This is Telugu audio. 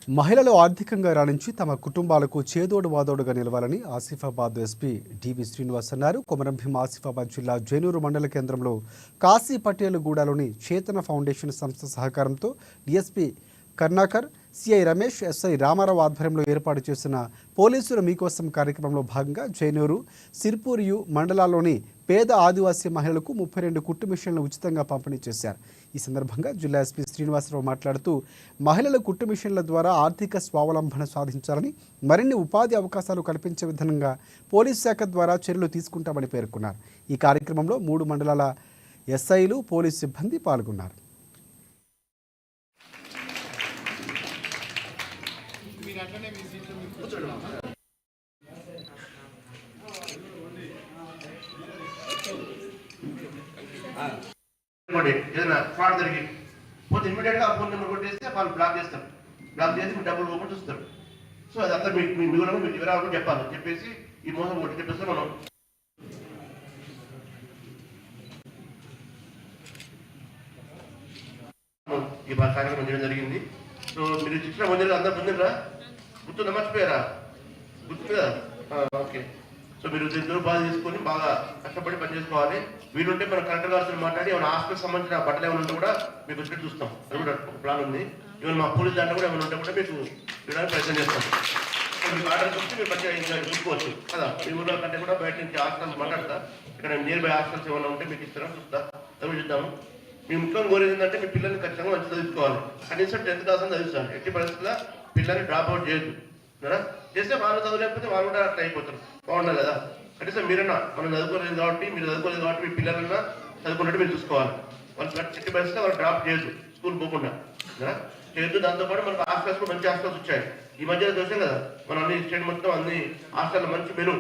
మహిళలు ఆర్థికంగా రాణించి తమ కుటుంబాలకు చేదోడు వాదోడుగా నిలవాలని ఆసిఫాబాద్ ఎస్పీ డివి శ్రీనివాస్ అన్నారు. కొమరంభీం ఆసిఫాబాద్ జిల్లా జైనూరు మండల కేంద్రంలో కాశీ పటేల్ గూడలోని చేతన ఫౌండేషన్ సంస్థ సహకారంతో DSP Karnakar, CI Ramesh, SI Ramarao ఆధ్వర్యంలో ఏర్పాటు చేసిన పోలీసుల మీకోసం కార్యక్రమంలో భాగంగా జైనూరు, సిర్పూరియు మండలాల్లోని పేద ఆదివాసీ మహిళలకు 32 కుట్టు మిషన్లను ఉచితంగా పంపిణీ చేశారు. ఈ సందర్భంగా జిల్లా ఎస్పీ శ్రీనివాసరావు మాట్లాడుతూ మహిళల కుట్టు మిషన్ల ద్వారా ఆర్థిక స్వావలంబన సాధించాలని, మరిన్ని ఉపాధి అవకాశాలు కల్పించే విధంగా పోలీస్ శాఖ ద్వారా చర్యలు తీసుకుంటామని పేర్కొన్నారు. ఈ కార్యక్రమంలో 3 మండలాల ఎస్ఐలు, పోలీస్ సిబ్బంది పాల్గొన్నారు. ఏదైనా ఫ్రాడ్ జరిగి పోతే ఇమీడియట్గా ఆ ఫోన్ నెంబర్ కొట్టేస్తే వాళ్ళు బ్లాక్ చేస్తారు. బ్లాక్ చేసి మీ డబ్బులు పోకుండా చూస్తారు. సో అదంతా మీకు వివరాలు మీకు వివరాలు చెప్పాలి. చెప్పేసి ఈ మోసం కొట్టి చెప్పేస్తే మనం ఈ కార్యక్రమం చేయడం జరిగింది. సో మీరు శిక్షణ పొందిన అందరూ పొందినరా? గుర్తుందా? మర్చిపోయారా? గుర్తుందా? ఓకే. సో మీరు దీంతో బాగా చేసుకొని బాగా కష్టపడి పని చేసుకోవాలి. వీలుంటే మనం కలెక్టర్ గారితో మాట్లాడి ఏమైనా హాస్పిటల్ సంబంధించిన బట్టలు ఏమైనా ఉంటే కూడా మీకు వచ్చి చూస్తాం. అది కూడా ఒక ప్లాన్ ఉంది. ఈవెన్ మా పోలీస్ దాంట్లో కూడా ఏమైనా ఉంటే కూడా మీకు ఇవ్వడానికి ప్రయత్నం చేస్తాం. మీకు ఆర్డర్ చూస్తే మీరు మంచిగా చూసుకోవచ్చు కదా. మీ ఊళ్ళో కంటే కూడా బయట నుంచి హాస్టల్స్ మాట్లాడతా. ఇక్కడ నియర్ బై హాస్టల్స్ ఏమైనా ఉంటే మీకు ఇస్తారా చూస్తా. అవి చూద్దాము. మీ ముఖ్యం కోరేది ఏంటంటే మీ పిల్లల్ని ఖచ్చితంగా మంచి చదువుకోవాలి. కనీసం 10th క్లాస్ అని చదివిస్తాను. ఎట్టి పరిస్థితుల్లో పిల్లల్ని డ్రాప్ అవుట్ చేయొద్దు కదా. చేస్తే వాళ్ళు చదవలేకపోతే వాళ్ళు కూడా అట్లా అయిపోతారు. బాగుండాలి కదా. కనీసం మీరన్నా మనం చదువుకోలేదు కాబట్టి, మీరు చదువుకోలేదు కాబట్టి మీ పిల్లలన్నా చదువుకున్నట్టు మీరు చూసుకోవాలి. వాళ్ళు ఎట్టి పరిస్థితుల్లో వాళ్ళు డ్రాప్ చేయొద్దు, స్కూల్ పోకుండా కదా చేయొద్దు. దాంతోపాటు మనకు హాస్టల్స్ కూడా మంచి హాస్టల్స్ వచ్చాయి. ఈ మధ్య చూసాం కదా, మనం అన్ని స్టేట్ మొత్తం అన్ని హాస్టల్ మంచి మెను